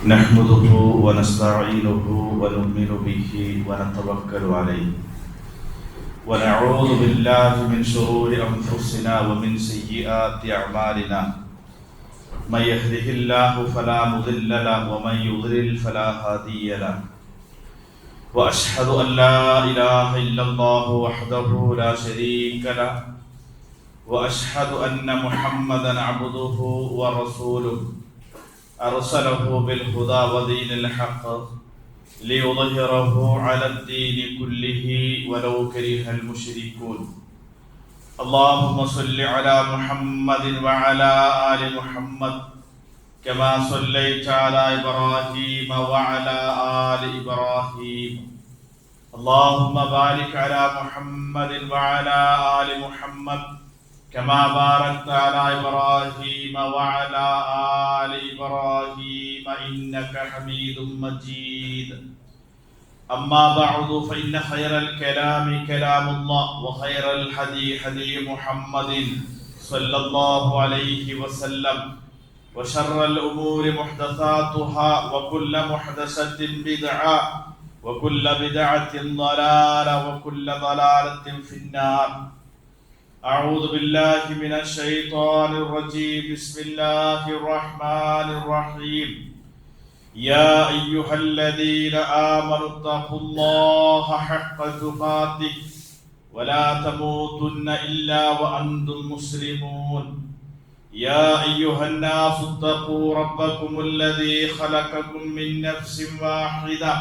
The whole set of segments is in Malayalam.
نحمده ونستعينه ونؤمن به ونتوكل عليه ونعوذ بالله من شرور أنفسنا ومن سيئات أعمالنا من يهده الله فلا مضل له ومن يضلل فلا هادي له وأشهد أن لا إله إلا الله وحده لا شريك له وأشهد أن محمدا عبده ورسوله أرسله بالهدى ودين الحق ليظهره على الدين كله ولو كره المشركون اللهم صل على محمد وعلى آل محمد كما صليت على إبراهيم وعلى آل إبراهيم اللهم بارك على محمد وعلى آل محمد كما باركت على إبراهيم وعلى آل إبراهيم إنك حميد مجيد أما بعد فإن خير الكلام كلام الله وخير الهدي هدي محمد صلى الله عليه وسلم وشر الأمور محدثاتها وكل محدثة بدعة وكل بدعة ضلالة وكل ضلالة في النار. أعوذ بالله من الشيطان الرجيم. بسم الله الرحمن الرحيم. يا أيها الذين آمنوا اتقوا الله حق تقاته ولا تموتن إلا وأنتم مسلمون. يا أيها الناس اتقوا ربكم الذي خلقكم من نفس واحدة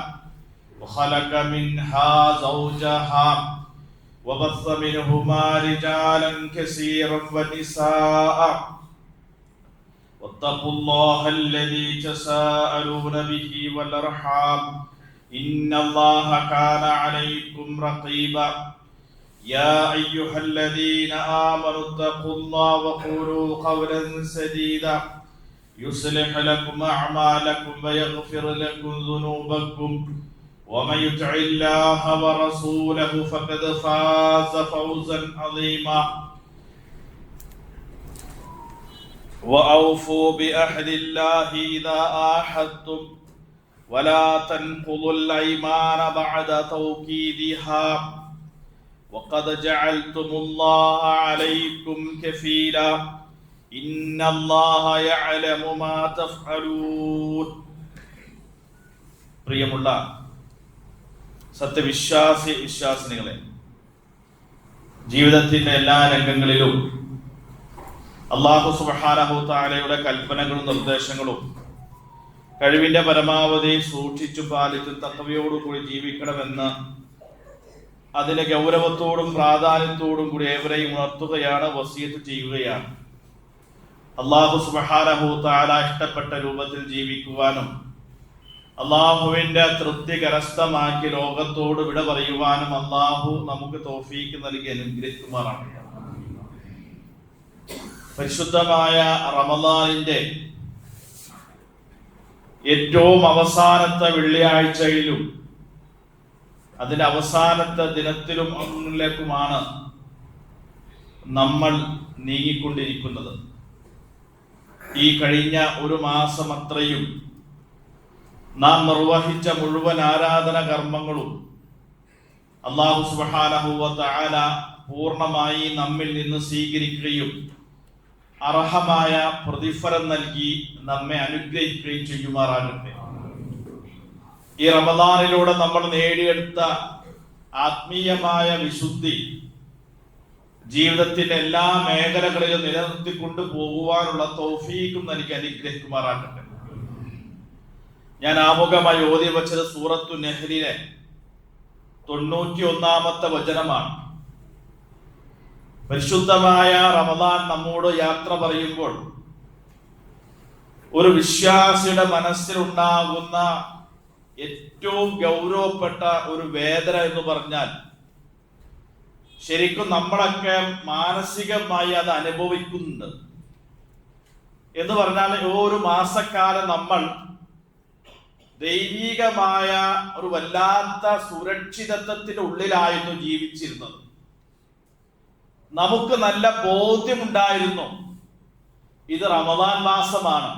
وخلق منها زوجها وبث منهما رجالا كثيرا ونساء واتقوا الله الذي تساءلون به والأرحام إن الله كان عليكم رقيبا. يا أيها الذين آمنوا اتقوا الله وقولوا قولا سديدا يصلح لكم أعمالكم ويغفر لكم ذنوبكم ومن يطع الله ورسوله فقد فاز فوزا عظيما. وأوفوا بعهد الله إذا عاهدتم ولا تنقضوا الأيمان بعد توكيدها وقد جعلتم الله عليكم كفيلا إن الله يعلم ما تفعلون. പ്രിയമുള്ള വിശ്വാസിനികളെ, ജീവിതത്തിന്റെ എല്ലാ രംഗങ്ങളിലും അല്ലാഹു സുബ്ഹാനഹു തആലയുടെ കൽപ്പനകളും നിർദ്ദേശങ്ങളും കഴിവിന്റെ പരമാവധി സൂക്ഷിച്ചു പാലിച്ചു തഖ്വയോടുകൂടി ജീവിക്കണമെന്ന് അതിന്റെ ഗൗരവത്തോടും പ്രാധാന്യത്തോടും കൂടി ഏവരെയും ഉണർത്തുകയാണ്, വസിയത്ത് ചെയ്യുകയാണ്. അല്ലാഹു സുബ്ഹാനഹു തആല ഇഷ്ടപ്പെട്ട രൂപത്തിൽ ജീവിക്കുവാനും അള്ളാഹുവിന്റെ തൃപ്തി കരസ്ഥമാക്കി ലോകത്തോട് വിട പറയുവാനും അള്ളാഹു നമുക്ക് തൗഫീക്ക് നൽകി അനുഗ്രഹിക്കുമാറാണ്. പരിശുദ്ധമായ റമദാനിന്റെ ഏറ്റവും അവസാനത്തെ വെള്ളിയാഴ്ചയിലും അതിന്റെ അവസാനത്തെ ദിനത്തിലുമാണ് നമ്മൾ നീങ്ങിക്കൊണ്ടിരിക്കുന്നത്. ഈ കഴിഞ്ഞ ഒരു മാസം അത്രയും നാം നിർവഹിച്ച മുഴുവൻ ആരാധന കർമ്മങ്ങളും അല്ലാഹു സുബ്ഹാനഹു വ തആല പൂർണ്ണമായി നമ്മിൽ നിന്ന് സ്വീകരിക്കുകയും അർഹമായ പ്രതിഫലം നൽകി നമ്മെ അനുഗ്രഹിക്കുകയും ചെയ്യുമാറാകട്ടെ. ഈ റമദാനിലൂടെ നമ്മൾ നേടിയെടുത്ത ആത്മീയമായ വിശുദ്ധി ജീവിതത്തിന്റെ എല്ലാ മേഖലകളിലും നിലനിർത്തിക്കൊണ്ടു പോകുവാനുള്ള തൗഫീഖും നൽകി അനുഗ്രഹിക്കുമാറാകട്ടെ. ഞാൻ ആമുഖമായി ഓതി വച്ചത് സൂറത്തു നഹ്ലിലെ 91-ാമത്തെ വചനമാണ്. പരിശുദ്ധമായ റമദാൻ നമ്മോട് യാത്ര പറയുമ്പോൾ ഒരു വിശ്വാസിയുടെ മനസ്സിലുണ്ടാകുന്ന ഏറ്റവും ഗൗരവപ്പെട്ട ഒരു വേദന എന്ന് പറഞ്ഞാൽ ശരിക്കും നമ്മളൊക്കെ മാനസികമായി അത് അനുഭവിക്കുന്നുണ്ട്. എന്ന് പറഞ്ഞാൽ ഒരു മാസക്കാലം നമ്മൾ ദൈവികമായ ഒരു വല്ലാത്ത സുരക്ഷിതത്വത്തിന്റെ ഉള്ളിലായിരുന്നു ജീവിച്ചിരുന്നത്. നമുക്ക് നല്ല ബോധ്യമുണ്ടായിരുന്നു ഇത് റമദാൻ മാസമാണ്,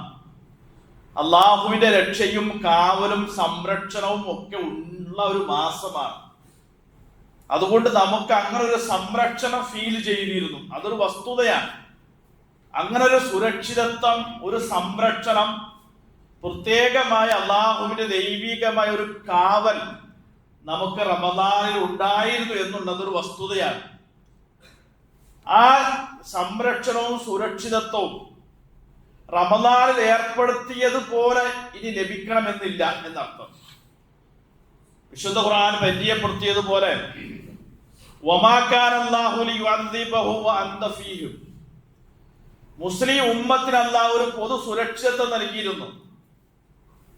അള്ളാഹുവിന്റെ രക്ഷയും കാവലും സംരക്ഷണവും ഒക്കെ ഉള്ള ഒരു മാസമാണ്. അതുകൊണ്ട് നമുക്ക് അങ്ങനെ ഒരു സംരക്ഷണം ഫീൽ ചെയ്തിരുന്നു. അതൊരു വസ്തുതയാണ്. അങ്ങനെ ഒരു സുരക്ഷിതത്വം, ഒരു സംരക്ഷണം, പ്രത്യേകമായ അള്ളാഹുവിന്റെ ദൈവികമായ ഒരു കാവൽ നമുക്ക് റമദാനിൽ ഉണ്ടായിരുന്നു എന്നുള്ളതൊരു വസ്തുതയാണ്. ആ സംരക്ഷണവും സുരക്ഷിതത്വവും റമദാനിൽ ഏർപ്പെടുത്തിയതുപോലെ ഇനി ലഭിക്കണമെന്നില്ല എന്നർത്ഥം. വിശുദ്ധ ഖുർആൻ പരിചയപ്പെടുത്തിയതുപോലെ വമാ കാന അല്ലാഹു ലിയുഅദ്ദിബഹു വഅന്ത ഫീഹിം, മുസ്ലിം ഉമ്മത്തിന് അല്ലാഹു ഒരു പൊതു സുരക്ഷിതത്വം നൽകിയിരുന്നു.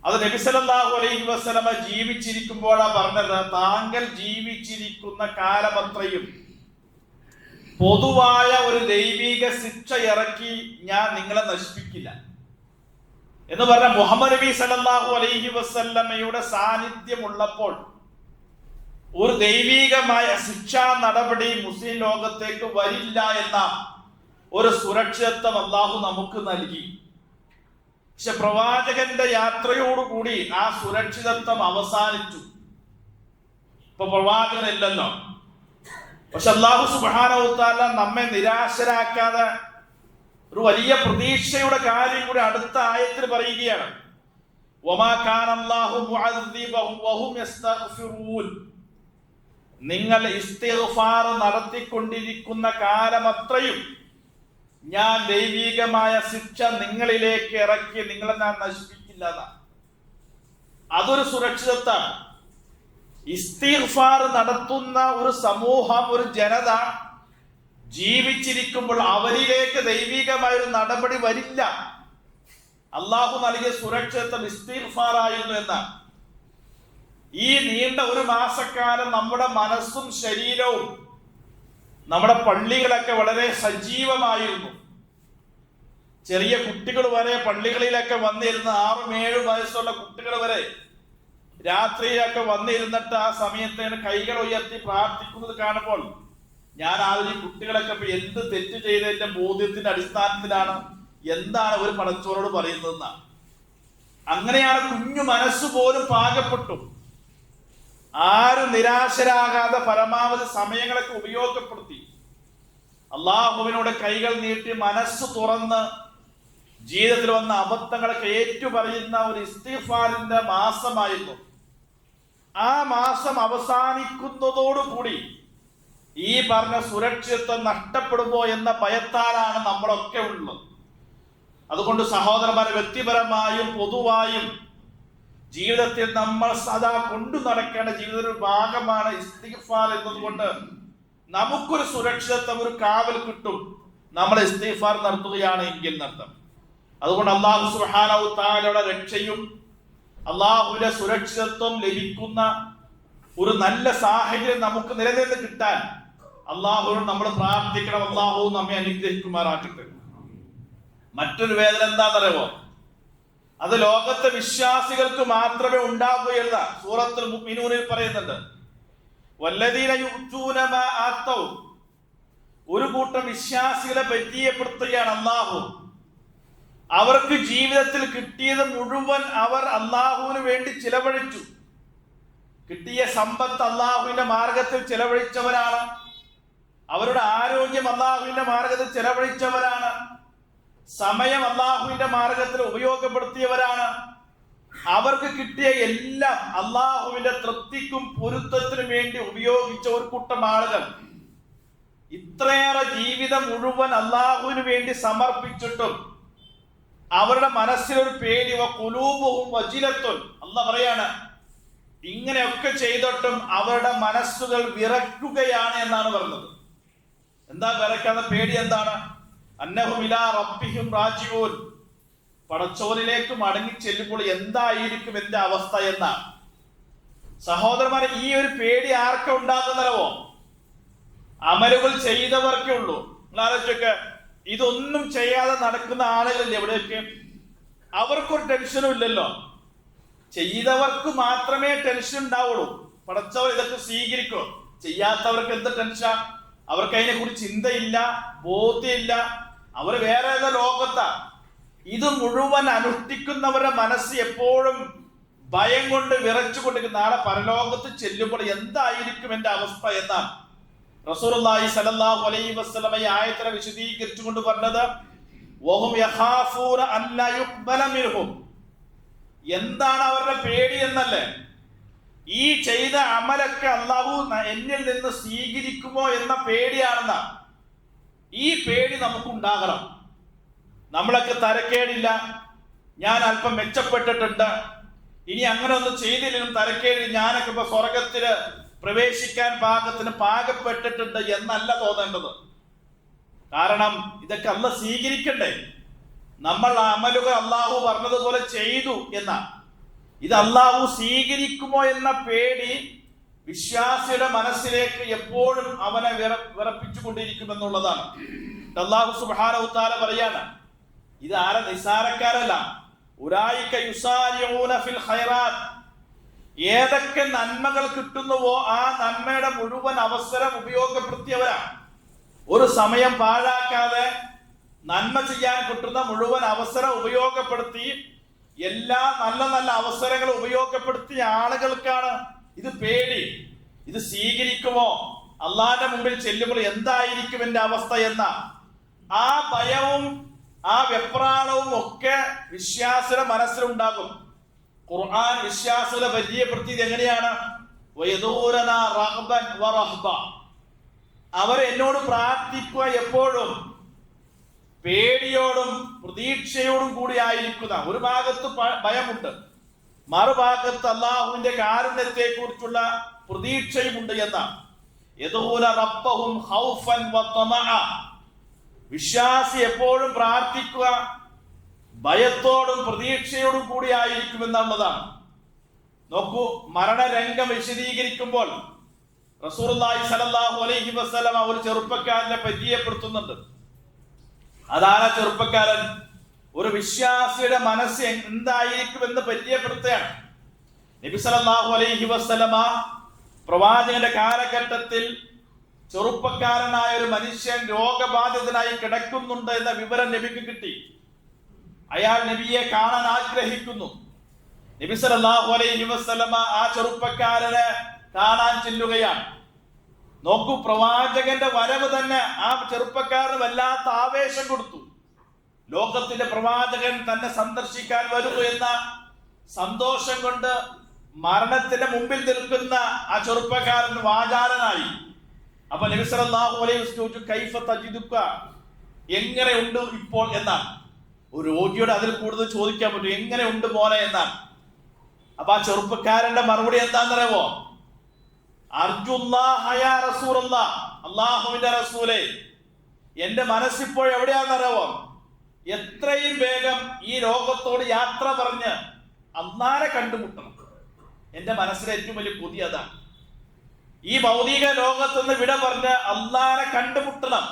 അത് നബി സല്ലല്ലാഹു അലൈഹി വസല്ലമ ജീവിച്ചിരിക്കുമ്പോഴാണ് പറഞ്ഞത്, താങ്കൾ ജീവിച്ചിരിക്കുന്ന കാലമത്രയും പൊതുവായ ഒരു ദൈവിക ശിക്ഷ ഇറക്കി ഞാൻ നിങ്ങളെ നശിപ്പിക്കില്ല എന്ന് പറഞ്ഞ മുഹമ്മദ് നബി സല്ലല്ലാഹു അലൈഹി വസല്ലമയുടെ സാന്നിധ്യമുള്ളപ്പോൾ ഒരു ദൈവികമായ ശിക്ഷാ നടപടി മുസ്ലിം ലോകത്തേക്ക് വരില്ല എന്ന ഒരു സുരക്ഷിതത്വം അല്ലാഹു നമുക്ക് നൽകി. പക്ഷെ പ്രവാചകന്റെ യാത്രയോടുകൂടി ആ സുരക്ഷിതത്വം അവസാനിച്ചു. ഇപ്പൊ പ്രവാചകനില്ലല്ലോ. പക്ഷെ അല്ലാഹു സുബ്ഹാനഹു വ തആല നമ്മെ നിരാശരാക്കാതെ ഒരു വലിയ പ്രതീക്ഷയുടെ കാര്യം കൂടി അടുത്ത ആയത്തിൽ പറയുകയാണ്. വമാ കാന അല്ലാഹു മുഅദ്ദിബഹും വഹും യസ്തഗ്ഫിറൂൻ, നിങ്ങൾ ഇസ്തിഗ്ഫാർ നടത്തിക്കൊണ്ടിരിക്കുന്ന കാലമത്രയും ഞാൻ ദൈവികമായ ശിക്ഷ നിങ്ങളിലേക്ക് ഇറക്കി നിങ്ങളെ ഞാൻ നശിപ്പിക്കില്ല. അതൊരു സുരക്ഷിതത്വമാണ്. ഇസ്തിഗ്ഫാർ നടത്തുന്ന ഒരു സമൂഹം, ഒരു ജനത ജീവിച്ചിരിക്കുമ്പോൾ അവരിലേക്ക് ദൈവികമായ ഒരു നടപടി വരില്ല. അള്ളാഹു നൽകിയ സുരക്ഷിതത്വം ഇസ്തിഗ്ഫാർ ആയിരുന്നു എന്നാണ്. ഈ നീണ്ട ഒരു മാസക്കാലം നമ്മുടെ മനസ്സും ശരീരവും, നമ്മുടെ പള്ളികളൊക്കെ വളരെ സജീവമായിരുന്നു. ചെറിയ കുട്ടികൾ വരെ പള്ളികളിലൊക്കെ വന്നിരുന്ന 6-7 വയസ്സുള്ള കുട്ടികൾ വരെ രാത്രിയിലൊക്കെ വന്നിരുന്നിട്ട് ആ സമയത്ത് കൈകൾ ഉയർത്തി പ്രാർത്ഥിക്കുന്നത് കാണുമ്പോൾ ഞാൻ ആദ്യം കുട്ടികളൊക്കെ ഇപ്പൊ എന്ത് തെറ്റ് ചെയ്തതിന്റെ ബോധ്യത്തിന്റെ അടിസ്ഥാനത്തിലാണ് എന്താണ് ഒരു പടച്ചോരോട് പറയുന്നതെന്നാണ്. അങ്ങനെയാണ് കുഞ്ഞു മനസ്സ് പോലും പാകപ്പെട്ടു. ആരും നിരാശരാകാതെ പരമാവധി സമയങ്ങളൊക്കെ ഉപയോഗപ്പെടുത്തി അള്ളാഹുവിനോട് കൈകൾ നീട്ടി മനസ്സ് തുറന്ന് ജീവിതത്തിൽ വന്ന അബദ്ധങ്ങളൊക്കെ ഏറ്റുപറയുന്ന ഒരു ഇസ്തിഗ്ഫാറിന്റെ മാസമായിരുന്നു. ആ മാസം അവസാനിക്കുന്നതോടുകൂടി ഈ പറഞ്ഞ സുരക്ഷിതത്വം നഷ്ടപ്പെടുമോ എന്ന ഭയത്താലാണ് നമ്മളൊക്കെ ഉള്ളത്. അതുകൊണ്ട് സഹോദരന്മാരെ, വ്യക്തിപരമായും പൊതുവായും ജീവിതത്തിൽ നമ്മൾ സദാ കൊണ്ടു നടക്കേണ്ട ജീവിതത്തിന്റെ ഒരു ഭാഗമാണ് ഇസ്തിഗ്ഫാർ എന്നതുകൊണ്ട് നമുക്കൊരു സുരക്ഷിതത്വം, ഒരു കാവൽ കിട്ടും നമ്മൾ ഇസ്തിഗ്ഫാർ നടത്തുകയാണ് എങ്കിൽ നടത്തം. അതുകൊണ്ട് അല്ലാഹു സുബ്ഹാനഹു തആലയുടെ രക്ഷയും അല്ലാഹുവിന്റെ സുരക്ഷിതത്വം ലഭിക്കുന്ന ഒരു നല്ല സാഹചര്യം നമുക്ക് നിലനിന്ന് കിട്ടാൻ അല്ലാഹുവിനോട് നമ്മൾ പ്രാർത്ഥിക്കണം. അല്ലാഹു നമ്മെ അനുഗ്രഹിക്കുമാറാക്കട്ടെ. മറ്റൊരു വേദന എന്താണെന്നറിയോ? അത് ലോകത്തെ വിശ്വാസികൾക്ക് മാത്രമേ ഉണ്ടാവുകയുള്ളൂ. സൂറത്തുൽ മുഅ്മിനൂനിൽ പറയുന്നുണ്ട്, വല്ലദീന യുഅ്തൂന മാ ആതൗ, ഒരു കൂട്ടം വിശ്വാസികളെ പരിചയപ്പെടുത്തുകയാണ് അല്ലാഹു. അവർക്ക് ജീവിതത്തിൽ കിട്ടിയത് മുഴുവൻ അവർ അല്ലാഹുവിന് വേണ്ടി ചിലവഴിച്ചു. കിട്ടിയ സമ്പത്ത് അല്ലാഹുവിന്റെ മാർഗത്തിൽ ചിലവഴിച്ചവരാണ്. അവരുടെ ആരോഗ്യം അല്ലാഹുവിന്റെ മാർഗത്തിൽ ചിലവഴിച്ചവരാണ്. സമയം അല്ലാഹുവിന്റെ മാർഗത്തിൽ ഉപയോഗപ്പെടുത്തിയവരാണ്. അവർക്ക് കിട്ടിയ എല്ലാം അല്ലാഹുവിന്റെ തൃപ്തിക്കും പൊരുത്തത്തിനും വേണ്ടി ഉപയോഗിച്ച ഒരു കൂട്ടം ആളുകൾ. ഇത്രയേറെ ജീവിതം മുഴുവൻ അല്ലാഹുവിന് വേണ്ടി സമർപ്പിച്ചിട്ടും അവരുടെ മനസ്സിലൊരു പേടി, ഖുലൂബുഹും വജിലത്തുൻ, അല്ലാഹ് പറയാണ്, ഇങ്ങനെയൊക്കെ ചെയ്തിട്ടും അവരുടെ മനസ്സുകൾ വിറക്കുകയാണ് എന്നാണ് പറഞ്ഞത്. എന്താ വിറക്കാത്ത പേടി? എന്താണ്? അന്നഹും ഇലാ റബ്ബിഹിം റാജിഊൻ, പടച്ചോനിലേക്ക് മടങ്ങി ചെല്ലുമ്പോൾ എന്തായിരിക്കും എന്റെ അവസ്ഥ എന്നാണ്. സഹോദരന്മാരെ, ഈ ഒരു പേടി ആർക്കെ ഉണ്ടാകുന്നല്ലോ? അമലുകൾ ചെയ്തവർക്കേ ഉള്ളൂ. നിങ്ങൾ ആലോചിച്ചൊക്കെ, ഇതൊന്നും ചെയ്യാതെ നടക്കുന്ന ആളുകളില്ലേ എവിടെയൊക്കെ? അവർക്കൊരു ടെൻഷനും ഇല്ലല്ലോ. ചെയ്തവർക്ക് മാത്രമേ ടെൻഷൻ ഉണ്ടാവുള്ളൂ. പടച്ചവർ ഇതൊക്കെ സ്വീകരിക്കും. ചെയ്യാത്തവർക്ക് എന്ത് ടെൻഷൻ? അവർക്ക് അതിനെ കുറിച്ച് ചിന്തയില്ല, ബോധ്യമില്ല. അവർ വേറെ ഏതോ ലോകത്താ. ഇത് മുഴുവൻ അനുഷ്ഠിക്കുന്നവരുടെ മനസ്സ് എപ്പോഴും ഭയം കൊണ്ട് വിറച്ചുകൊണ്ടിരിക്കുന്ന നാളെ പരലോകത്ത് ചെല്ലുമ്പോൾ എന്തായിരിക്കും എന്റെ അവസ്ഥ എന്നാണ് റസൂലുള്ളാഹി സ്വല്ലല്ലാഹു അലൈഹി വസല്ലം ഈ ആയത്തിനെ വിശദീകരിച്ചുകൊണ്ട് പറഞ്ഞത്. വഹും യഖാഫൂന അല്ലാ യുഖ്ബല മിൻഹും. എന്താണ് അവരുടെ പേടി എന്നല്ലേ? ഈ ചെയ്ത അമലൊക്കെ അല്ലാഹു എന്നിൽ നിന്ന് സ്വീകരിക്കുമോ എന്ന പേടിയാണെന്ന. ഈ പേടി നമുക്കുണ്ടാകണം. നമ്മളൊക്കെ തരക്കേടില്ല, ഞാൻ അല്പം മെച്ചപ്പെട്ടിട്ടുണ്ട്, ഇനി അങ്ങനെ ഒന്നും ചെയ്തില്ലെങ്കിലും തരക്കേടില്ല, ഞാനൊക്കെ ഇപ്പൊ സ്വർഗത്തില് പ്രവേശിക്കാൻ പാകത്തിന് പാകപ്പെട്ടിട്ടുണ്ട് എന്നല്ല തോന്നേണ്ടത്. കാരണം ഇതൊക്കെ അല്ലാഹു സ്വീകരിക്കണ്ടേ. നമ്മൾ അമലുകൾ അല്ലാഹു പറഞ്ഞതുപോലെ ചെയ്തു എന്ന ഇത് അല്ലാഹു സ്വീകരിക്കുമോ എന്ന പേടി വിശ്വാസിയുടെ മനസ്സിലേക്ക് എപ്പോഴും അവനെ വിറപ്പിച്ചുകൊണ്ടിരിക്കുമെന്നുള്ളതാണ്. അല്ലാഹു സുബ്ഹാനഹു വതആല പറയാണ്, ഇത് ആരെ നിസാരക്കാരല്ല. ഉലൈക യുസാരിഊന ഫിൽ ഖൈറാത്ത്. ഏതൊക്കെ നന്മകൾ കിട്ടുന്നുവോ ആ നന്മയുടെ മുഴുവൻ അവസരം ഉപയോഗപ്പെടുത്തിയവരാണ്. ഒരു സമയം പാഴാക്കാതെ നന്മ ചെയ്യാൻ കിട്ടുന്ന മുഴുവൻ അവസരം ഉപയോഗപ്പെടുത്തി എല്ലാ നല്ല നല്ല അവസരങ്ങൾ ഉപയോഗപ്പെടുത്തിയ ആളുകൾക്കാണ് ഇത് പേടി. ഇത് സ്വീകരിക്കുമോ, അള്ളാന്റെ മുമ്പിൽ ചെല്ലുമ്പോൾ എന്തായിരിക്കും എന്റെ അവസ്ഥ എന്ന ആ ഭയവും ആ വെപ്രാളവും ഒക്കെ വിശ്വാസിയുടെ മനസ്സിലുണ്ടാകും. ഖുർആൻ വിശ്വാസികളെ പരിചയപ്പെടുത്തിയത് എങ്ങനെയാണ്? വയദൂരനാ റഗ്ബൻ വറഹ്ബ. അവർ എന്നോട് പ്രാർത്ഥിക്കുക എപ്പോഴും പേടിയോടും പ്രതീക്ഷയോടും കൂടി ആയിരിക്കുന്ന. ഒരു ഭാഗത്ത് ഭയമുണ്ട്, മറുഭാഗത്ത് അല്ലാഹുവിന്റെ കാരുണ്യത്തെ കുറിച്ചുള്ള പ്രതീക്ഷയുമുണ്ട് എന്ന. യദൂന റബ്ബഹും ഖൗഫൻ വതമഅ. വിശ്വാസി എപ്പോഴും പ്രാർത്ഥിക്കുക ഭയത്തോടും പ്രതീക്ഷയോടും കൂടി ആയിരിക്കുമെന്നുള്ളതാണ്. നോക്കൂ, മരണരംഗം വിശദീകരിക്കുമ്പോൾ റസൂലുള്ളാഹി സ്വല്ലല്ലാഹു അലൈഹി വസല്ലം ഒരു ചെറുപ്പക്കാരനെ പരിചയപ്പെടുത്തുന്നുണ്ട്. അതാണ് ചെറുപ്പക്കാരൻ. ഒരു വിശ്വാസിയുടെ മനസ്സ് എന്തായിരിക്കുമെന്ന് പരിചയപ്പെടുത്തുകയാണ്. നബി സല്ലല്ലാഹു അലൈഹി വസല്ലമ പ്രവാചകന്റെ കാലഘട്ടത്തിൽ ചെറുപ്പക്കാരനായ ഒരു മനുഷ്യൻ രോഗബാധിതനായി കിടക്കുന്നുണ്ട് എന്ന വിവരം നബിക്ക് കിട്ടി. അയാൾ നബിയെ കാണാൻ ആഗ്രഹിക്കുന്നു. നബി സല്ലല്ലാഹു അലൈഹി വസല്ലമ ആ ചെറുപ്പക്കാരനെ കാണാൻ ചെല്ലുകയാണ്. നോക്കൂ, പ്രവാചകന്റെ വരവ് തന്നെ ആ ചെറുപ്പക്കാരന് വല്ലാത്ത ആവേശം കൊടുത്തു. ലോകത്തിന്റെ പ്രവാചകൻ തന്നെ സന്ദർശിക്കാൻ വരുന്നു എന്ന സന്തോഷം കൊണ്ട് മരണത്തിന്റെ മുമ്പിൽ നിൽക്കുന്ന ആ ചെറുപ്പക്കാരൻ വാചാലനായി. അപ്പൊ നബി സല്ലല്ലാഹു അലൈഹി വസല്ലം ചോദിച്ചു, കൈഫ തജിദുക, എങ്ങനെ ഉണ്ട് ഇപ്പോൾ എന്നാണ്. ഒരു രോഗിയോട് അതിൽ കൂടുതൽ ചോദിക്കാൻ പറ്റും, എങ്ങനെ ഉണ്ട് മോനെ എന്നാണ്. അപ്പൊ ആ ചെറുപ്പക്കാരന്റെ മറുപടി എന്താണെന്നറിയാമോ? അർജുല്ലാഹ യാ റസൂലല്ലാഹ്, അല്ലാഹുവിന്റെ റസൂലേ, എന്റെ മനസ്സിപ്പോൾ എവിടെയാണെന്നറിയാമോ? എത്രയും വേഗം ഈ ലോകത്തോട് യാത്ര പറഞ്ഞ് അല്ലാഹനെ കണ്ടുമുട്ടണം. എന്റെ മനസ്സിലെ ഏറ്റവും വലിയ കൊതി അതാണ്. ഈ ഭൗതിക ലോകത്തുനിന്ന് വിട പറഞ്ഞ് അല്ലാഹനെ കണ്ടുമുട്ടണം.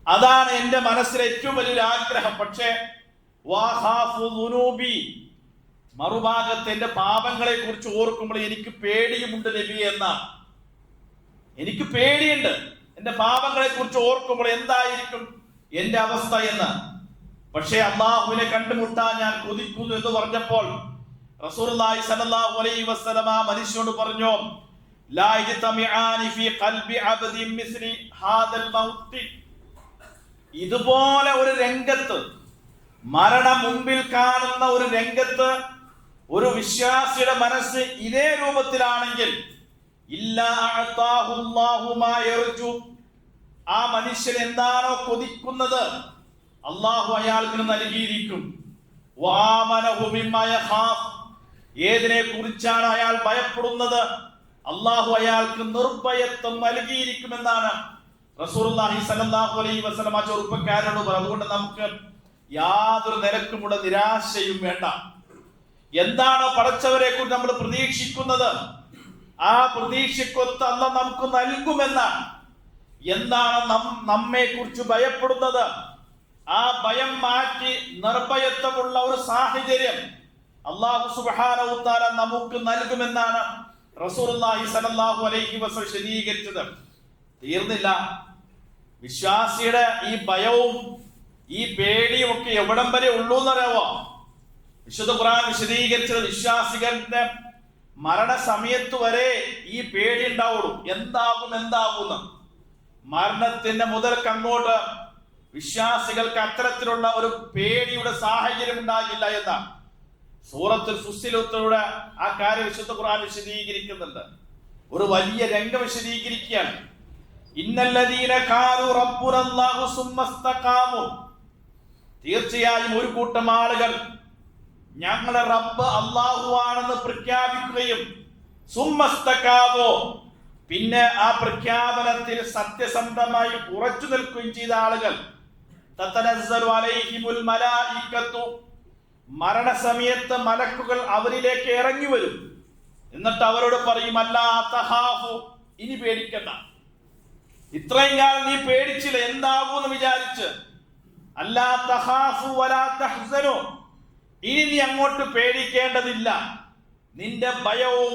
അതാണ് എന്റെ മനസ്സിലെ ഏറ്റവും വലിയൊരു ആഗ്രഹം. പക്ഷേ മറുഭാഗത്ത് എന്റെ പാപങ്ങളെ കുറിച്ച് ഓർക്കുമ്പോൾ എനിക്ക് പേടിയുമുണ്ട് നബി എന്നാണ്. എനിക്ക് പേടിയുണ്ട് എന്റെ പാപങ്ങളെ കുറിച്ച് ഓർക്കുമ്പോൾ എന്തായിരിക്കും എന്റെ അവസ്ഥ എന്ന്. പക്ഷേ അല്ലാഹുവിനെ കണ്ടുമുട്ടാൻ ഞാൻ കൊതിക്കുന്നു എന്ന് പറഞ്ഞപ്പോൾ റസൂലുള്ളാഹി സ്വല്ലല്ലാഹു അലൈഹി വസല്ലം മനുഷ്യനോട് പറഞ്ഞു, ലാ യജ്തമിആനി ഫീ ഖൽബി അബ്ദിൻ മിസ്ലി ഹാദൽ മൗത്ത്. ഇതുപോലെ ഒരു രംഗത്ത്, മരണം മുമ്പിൽ കാണുന്ന ഒരു രംഗത്ത് ഒരു വിശ്വാസിയുടെ മനസ്സ് ഇതേ രൂപത്തിലാണെങ്കിൽ ഇല്ലാ അഅതാഹു അല്ലാഹു മാ യർജു. ആ മനുഷ്യൻ എന്താണോ കൊതിക്കുന്നത് അല്ലാഹു അയാൾക്ക് നൽകിയിരിക്കും. വആമനഹു മിമ്മാ യഖാഫ്. ഏതിനെ കുറിച്ചാണ് അയാൾ ഭയപ്പെടുന്നത് അല്ലാഹു അയാൾക്ക് നിർഭയത്വം നൽകിയിരിക്കുമെന്നാണ് റസൂലുള്ളാഹി സ്വല്ലല്ലാഹു അലൈഹി വസല്ലം ചെറുപ്പക്കാരോട് പറഞ്ഞു. അതുകൊണ്ട് നമുക്ക് യാതൊരു നിരക്കുമുള്ള നിരാശയും വേണ്ട. എന്താണോ പടച്ചവരെ കുറിച്ച് നമ്മൾ പ്രതീക്ഷിക്കുന്നത് ആ പ്രതീക്ഷക്കൊത്ത് അല്ലാഹു നമുക്ക് നൽകുമെന്നാണ്. എന്താണ് നമ്മെ കുറിച്ച് ഭയപ്പെടുന്നത് ആ ഭയം മാറ്റി നിർഭയത്വമുള്ള ഒരു സാഹചര്യം അല്ലാഹു സുബ്ഹാനഹു വ തആല നമുക്ക് നൽകുമെന്നാണ് റസൂലുള്ളാഹി സ്വല്ലല്ലാഹു അലൈഹി വസല്ലം വിശദീകരിച്ചത്. തീർന്നില്ല. വിശ്വാസിയുടെ ഈ ഭയവും ഈ പേടിയൊക്കെ എവിടം വരെ ഉള്ളൂ എന്നറിയാവോ? വിശുദ്ധ ഖുർആൻ വിശദീകരിച്ചത് വിശ്വാസികളുടെ മരണസമയത്ത് വരെ ഈ പേടി ഉണ്ടാവുള്ളൂ. എന്താകുമെന്ന് മരണത്തിന്റെ മുതൽക്ക് അങ്ങോട്ട് വിശ്വാസികൾക്ക് അത്തരത്തിലുള്ള ഒരു പേടിയുടെ സാഹചര്യം ഉണ്ടാകില്ല എന്ന സൂറത്തുൽ ഫുസ്സിലൂടെ ആ കാര്യം വിശുദ്ധ ഖുർആൻ വിശദീകരിക്കുന്നുണ്ട്. ഒരു വലിയ രംഗം വിശദീകരിക്കുകയാണ്. ഇന്നല്ലദീന ഖാലു റബ്ബുനല്ലാഹു സുമ്മസ്തഖാമു, തീർച്ചയായും ഒരു കൂട്ടം ആളുകൾ ഞങ്ങളുടെ റബ്ബ് അല്ലാഹു ആണെന്ന് പ്രഖ്യാപിക്കുകയും സുമ്മസ്തഖാമു, പിന്നെ ആ പ്രഖ്യാപനത്തിൽ സത്യസന്ധമായി ഉറച്ചു നിൽക്കുകയും ചെയ്ത ആളുകൾ, തതനസ്സലു അലൈഹിമുൽ മലായികത്തു, മരണസമയത്ത് മലക്കുകൾ അവരിലേക്ക് ഇറങ്ങി വരും. എന്നിട്ട് അവരോട് പറയും, അല്ലാ തഖാഫു, ഇനി പേടിക്കണ്ട. ഇത്രയും കാലം നീ പേടിച്ചില്ല, എന്താകൂന്ന് വിചാരിച്ച്. അല്ലാ തഖാഫു വലാ തഹ്സനു, ഇനി നീ അങ്ങോട്ട് പേടിക്കേണ്ടതില്ല. നിന്റെ ഭയവും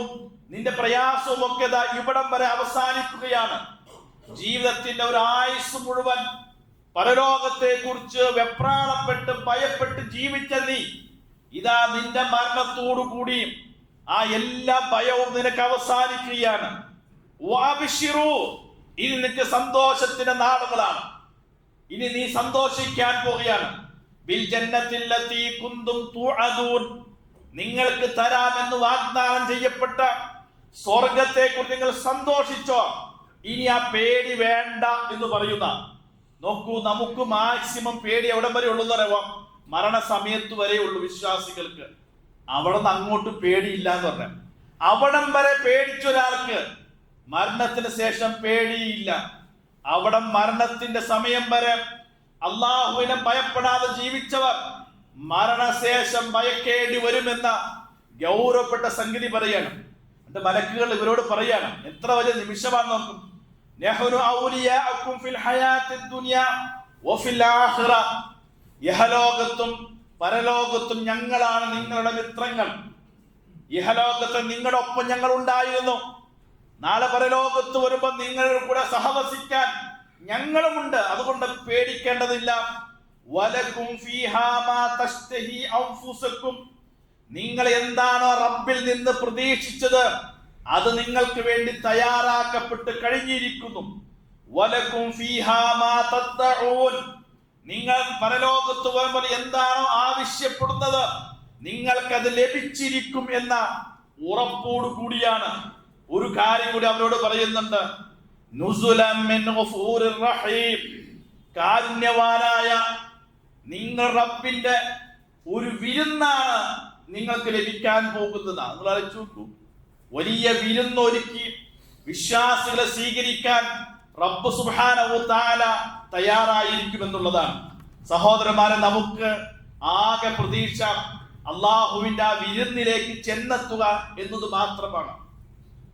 നിന്റെ പ്രയാസവും ഒക്കെ ഇവിടം വരെ അവസാനിക്കുകയാണ്. ജീവിതത്തിന്റെ ഒരു ആയുസ് മുഴുവൻ പരലോകത്തെ കുറിച്ച് വെപ്രാളപ്പെട്ട് ഭയപ്പെട്ട് ജീവിച്ച നീ, ഇതാ നിന്റെ മരണത്തോടു കൂടി ആ എല്ലാ ഭയവും നിനക്ക് അവസാനിക്കുകയാണ്. വഅബ്ശിറൂ, ഇനി നിനക്ക് സന്തോഷത്തിന്റെ നാളുകളാണ്. ഇനി നീ സന്തോഷിക്കാൻ പോവുകയാണ്. ബിൽ ജന്നത്തില്ലതീ കുന്തും തുഅദൂൻ, നിങ്ങൾക്ക് തരാമെന്ന് വാഗ്ദാനം ചെയ്യപ്പെട്ട സ്വർഗത്തെ കുറിച്ച് നിങ്ങൾ സന്തോഷിച്ചോ. ഇനി ആ പേടി വേണ്ട എന്ന് പറയുന്ന. നോക്കൂ, നമുക്ക് മാക്സിമം പേടി എവിടം വരെ ഉള്ളൂ എന്നറിയാം? മരണസമയത്ത് വരെ ഉള്ളൂ വിശ്വാസികൾക്ക്. അവിടെ നിന്ന് അങ്ങോട്ട് പേടിയില്ല എന്ന് പറഞ്ഞാൽ, അവിടം വരെ പേടിച്ച ഒരാൾക്ക് മരണത്തിന് ശേഷം പേടിയില്ല. അവിടെ മരണത്തിന്റെ സമയം വരെ അള്ളാഹുവിനെ ഭയപ്പെടാതെ ജീവിച്ചവർ മരണശേഷം ഭയക്കേണ്ടി വരുമെന്ന ഗൗരവപ്പെട്ട സംഗതി പറയാണ്. എന്റെ മലക്കുകൾ ഇവരോട് പറയാണ്, എത്ര വലിയ നിമിഷമാണ്. നോക്കും, നഹ്നു ഔലിയാഅകും ഫിൽ ഹയാത്തിദ് ദുനിയ വഫിൽ ആഖിറ, ഇഹലോകത്തും പരലോകത്തും ഞങ്ങളാണ് നിങ്ങളുടെ മിത്രങ്ങൾ. ഇഹലോകത്ത് നിങ്ങളുടെ ഒപ്പം ഞങ്ങൾ ഉണ്ടായിരുന്നു, നാളെ പരലോകത്ത് വരുമ്പോൾ നിങ്ങളുടെ കൂടെ സഹവസിക്കാൻ ഞങ്ങളുമുണ്ട്. അതുകൊണ്ട് പേടിക്കേണ്ടതില്ല. വലകും ഫീഹാ മാ തശ്തഹി അൻഫുസുകും, നിങ്ങൾ എന്താണോ റബ്ബിൽ നിന്ന് പ്രതീക്ഷിച്ചത് അത് നിങ്ങൾക്ക് വേണ്ടി തയ്യാറാക്കപ്പെട്ട് കഴിഞ്ഞിരിക്കുന്നു. വലകും ഫീഹാ മാ തദ്ദഊൻ, നിങ്ങൾ പരലോകത്ത് വരുമ്പോൾ എന്താണോ ആവശ്യപ്പെടുന്നത് നിങ്ങൾക്കത് ലഭിച്ചിരിക്കും എന്ന ഉറപ്പോടു കൂടിയാണ്. ഒരു കാര്യം കൂടി അവരോട് പറയുന്നുണ്ട്, നുസുലൻ മിൻ ഗഫൂരിർ റഹീം, കാരുണ്യവാനായ നിങ്ങൾ റബ്ബിന്റെ ഒരു വിരുന്നാണ് നിങ്ങൾക്ക് ലഭിക്കാൻ പോകുന്നത്. നിങ്ങൾ ആലോചിച്ച് നോക്കൂ, വലിയ വിരുന്നൊരുക്കി വിശ്വാസികളെ സ്വീകരിക്കാൻ റബ്ബ് സുബ്ഹാനഹു തആല തയ്യാറായിരിക്കുമെന്നുള്ളതാണ്. സഹോദരന്മാരെ, നമുക്ക് ആകെ പ്രതീക്ഷ അള്ളാഹുവിന്റെ ആ വിരുന്നിലേക്ക് ചെന്നെത്തുക എന്നത് മാത്രമാണ്.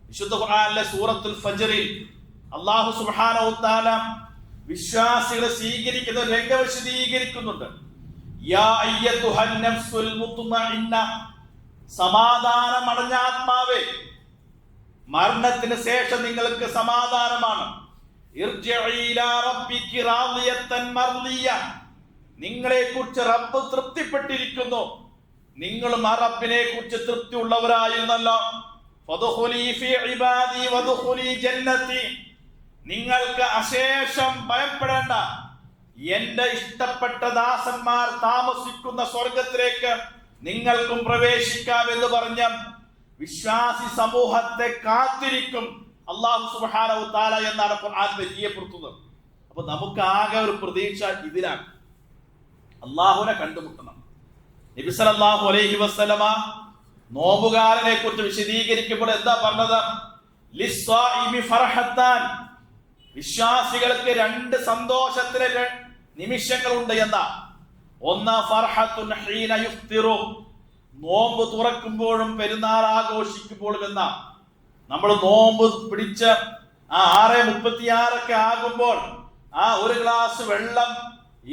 വിശുദ്ധ ഖുർആനിലെ സൂറത്തുൽ ഫജ്റിൽ അല്ലാഹു സുബ്ഹാനഹു തആല വിശ്വാസികളെ സ്വീകരിക്കുന്ന രംഗം വിശദീകരിക്കുന്നുണ്ട്. യാ അയ്യതുഹൻ നഫ്സുൽ മുത്മഇന്ന, സമാധാനമടഞ്ഞ ആത്മാവേ, മരണത്തിന് ശേഷം നിങ്ങൾക്ക് സമാധാനമാണ്. ഇർജിഇ ഇലാ റബ്ബികി റാദിയത്തൻ മർദിയ, നിങ്ങളെ കുറിച്ച് റബ്ബ് തൃപ്തിപ്പെട്ടിരിക്കുന്നു, നിങ്ങളും ആ റബ്ബിനെ കുറിച്ച് തൃപ്തി ഉള്ളവരായിരുന്നല്ലോ. ഫദ്ഖുലി ഫീ ഇബാദി വദ്ഖുലി ജന്നതി, നിങ്ങൾക്ക് അശേഷം ഭയപ്പെടേണ്ട, എന്റെ ഇഷ്ടപ്പെട്ട ദാസന്മാർ താമസിക്കുന്ന സ്വർഗത്തിലേക്ക് നിങ്ങൾക്കും പ്രവേശിക്കാം എന്ന് പറഞ്ഞ വിശ്വാസി സമൂഹത്തെ കാത്തിരിക്കും അല്ലാഹു സുബ്ഹാനഹു തആല എന്നാണ് ഖുർആൻ പരിചയപ്പെടുത്തുന്നത്. അപ്പൊ നമുക്ക് ആകെ ഒരു പ്രതീക്ഷ ഇതിലാണ്, അള്ളാഹുവിനെ കണ്ടുമുട്ടണം. നബി സല്ലല്ലാഹു അലൈഹി വസല്ലമ നോമ്പുകാരനെ കുറിച്ച് വിശദീകരിക്കുമ്പോൾ എന്താ പറഞ്ഞത്? ലിസ്സായിമി ഫർഹത്താൻ, വിശ്വാസികൾക്ക് രണ്ട് സന്തോഷത്തിലെ നിമിഷങ്ങളുണ്ട് എന്നാ. ഒന്ന് ഫർഹത്തുൻ ഹീന യുഫ്തിറു, നോമ്പ് തുറക്കുമ്പോഴും പെരുന്നാൾ ആഘോഷിക്കുമ്പോഴും എന്നാ. നമ്മൾ നോമ്പ് പിടിച്ച് ആ 6:36 ആകുമ്പോൾ ആ ഒരു ഗ്ലാസ് വെള്ളം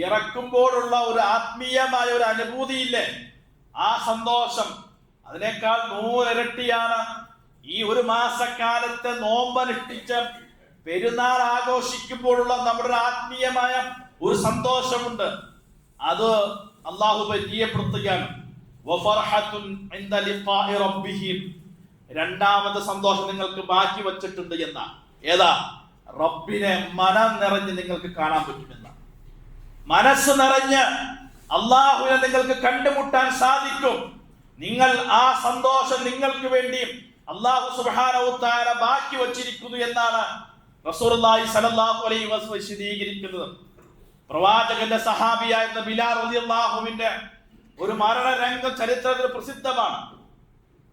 ഇറക്കുമ്പോഴുള്ള ഒരു ആത്മീയമായ ഒരു അനുഭൂതിയില്ലേ, ആ സന്തോഷം അതിനേക്കാൾ 100 ഇരട്ടിയാണ് ഈ ഒരു മാസക്കാലത്തെ നോമ്പനുഷ്ഠിച്ച് പെരുന്നാൾ ആഘോഷിക്കുമ്പോഴുള്ള നമ്മുടെ ആത്മീയമായ ഒരു സന്തോഷമുണ്ട്. അത് അള്ളാഹു പരിചയപ്പെടുത്തുകയാണ്. രണ്ടാമത്തെ സന്തോഷം നിങ്ങൾക്ക് ബാക്കി വച്ചിട്ടുണ്ട് എന്ന ഏതാ? റബ്ബിനെ മനം നിറഞ്ഞ് നിങ്ങൾക്ക് കാണാൻ പറ്റുമെന്ന, മനസ്സ് നിറഞ്ഞ് അള്ളാഹുവിനെ നിങ്ങൾക്ക് കണ്ടുമുട്ടാൻ സാധിക്കും. നിങ്ങൾ ആ സന്തോഷം നിങ്ങൾക്ക് വേണ്ടിയും അള്ളാഹു സുബ്ഹാനഹു വ തആല ബാക്കി വച്ചിരിക്കുന്നു എന്നാണ് റസൂലുള്ളാഹി സ്വല്ലല്ലാഹു അലൈഹി വസല്ലം വിശദീകരിക്കുന്നത്. പ്രവാചകന്റെ സഹാബിയായിരുന്ന ബിലാൽ റളിയല്ലാഹുവിന്റെ ഒരു മരണ രംഗം ചരിത്രത്തിൽ പ്രസിദ്ധമാണ്.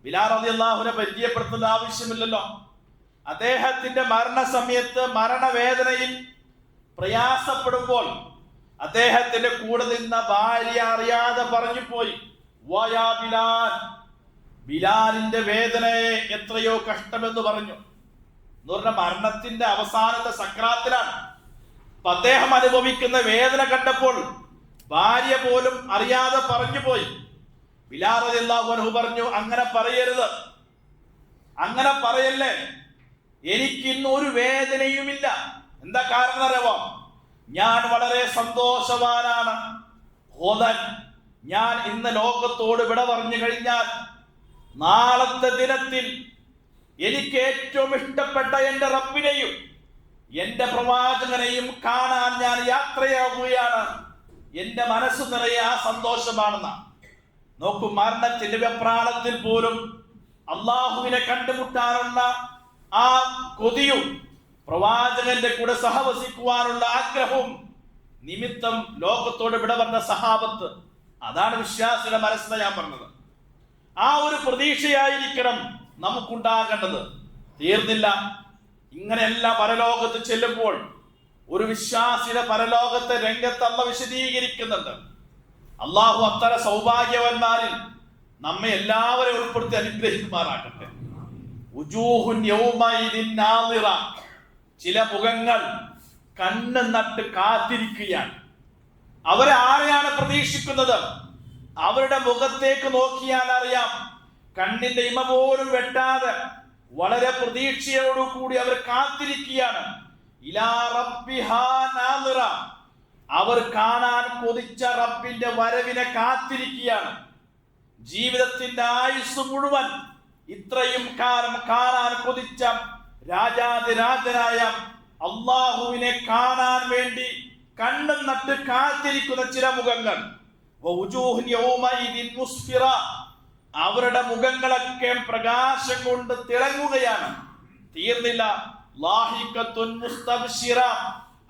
ബിലാൽ റളിയല്ലാഹുവിനെ പരിചയപ്പെടുത്തേണ്ട ആവശ്യമില്ലല്ലോ. അദ്ദേഹത്തിന്റെ മരണസമയത്ത് മരണവേദനയിൽ പ്രയാസപ്പെടുമ്പോൾ അദ്ദേഹത്തിന്റെ കൂടെ നിന്ന ഭാര്യ അറിയാതെ പറഞ്ഞു പോയി, വയാ ബിലാൽ, ബിലാലിന്റെ വേദനയെ എത്രയോ കഷ്ടമെന്ന് പറഞ്ഞു. എന്ന് പറഞ്ഞ മരണത്തിന്റെ അവസാനത്തെ സക്രാത്തിലാണ്. അദ്ദേഹം അനുഭവിക്കുന്ന വേദന കണ്ടപ്പോൾ ഭാര്യ പോലും അറിയാതെ പറഞ്ഞു പോയി. ബിലാൽ റളിയല്ലാഹു അൻഹു പറഞ്ഞു, അങ്ങനെ പറയരുത്, അങ്ങനെ പറയല്ലേ, എനിക്ക് ഇന്ന് ഒരു വേദനയുമില്ല. എന്താ കാരണം അറിയാമോ? ഞാൻ വളരെ സന്തോഷവാനാണ്. ഞാൻ ഇന്ന് ലോകത്തോട് വിട പറഞ്ഞു കഴിഞ്ഞാൽ നാളത്തെ ദിനത്തിൽ എനിക്ക് ഏറ്റവും ഇഷ്ടപ്പെട്ട എന്റെ റബ്ബിനെയും എന്റെ പ്രവാചകനെയും കാണാൻ ഞാൻ യാത്രയാവുകയാണ്. എന്റെ മനസ്സ് നിറയെ ആ സന്തോഷമാണെന്ന. നോക്കൂ, മരണത്തിന്റെ വെപ്രാളത്തിൽ പോലും അള്ളാഹുവിനെ കണ്ടുമുട്ടാനുള്ള ആ കൊതിയും പ്രവാചകന്റെ കൂടെ സഹവസിക്കുവാനുള്ള ആഗ്രഹവും നിമിത്തം ലോകത്തോട് വിട പറഞ്ഞ സഹാബത്ത്, അതാണ് വിശ്വാസിയുടെ മനസ്സിനെ ഞാൻ പറഞ്ഞത്. ആ ഒരു പ്രതീക്ഷയായിരിക്കണം നമുക്കുണ്ടാകേണ്ടത്. തീർന്നില്ല, ഇങ്ങനെയെല്ലാം പരലോകത്ത് ചെല്ലുമ്പോൾ ഒരു വിശ്വാസിയുടെ പരലോകത്തെ രംഗത്ത് അല്ലാഹു വിശദീകരിക്കുന്നുണ്ട്. അള്ളാഹു അത്തരം സൗഭാഗ്യവന്മാരിൽ നമ്മെ എല്ലാവരെയും ഉൾപ്പെടുത്തി അനുഗ്രഹിക്കുമാറാകട്ടെ. വുജൂഹുൻ യൗമഇദിൻ നാളിറ, ചില മുഖങ്ങൾ കണ്ണ് നട്ട് കാത്തിരിക്കുകയാണ്. അവരെ ആരെയാണ് പ്രതീക്ഷിക്കുന്നത്? അവരുടെ മുഖത്തേക്ക് നോക്കിയാൽ അറിയാം, കണ്ണിന്റെ ഇമ പോലും വെട്ടാതെ വളരെ പ്രതീക്ഷയോടുകൂടി അവർ കാത്തിരിക്കുകയാണ്. ഇലാ റബ്ബിഹാ നാളിറ, അവർ കാണാൻ കൊതിച്ച റബ്ബിന്റെ വരവിനെ കാത്തിരിക്കുകയാണ്. ജീവിതത്തിന്റെ ആയുസ് മുഴുവൻ ഇത്രയും കാലം കാണാൻ കൊതിച്ച രാജാതിരാജനായ അള്ളാഹുവിനെ കാണാൻ വേണ്ടി കണ്ണും നട്ട് കാത്തിരിക്കുന്ന ചില മുഖങ്ങൾ. അവരുടെ മുഖങ്ങളൊക്കെ പ്രകാശം കൊണ്ട് തിളങ്ങുകയാണ്. തീർന്നില്ല,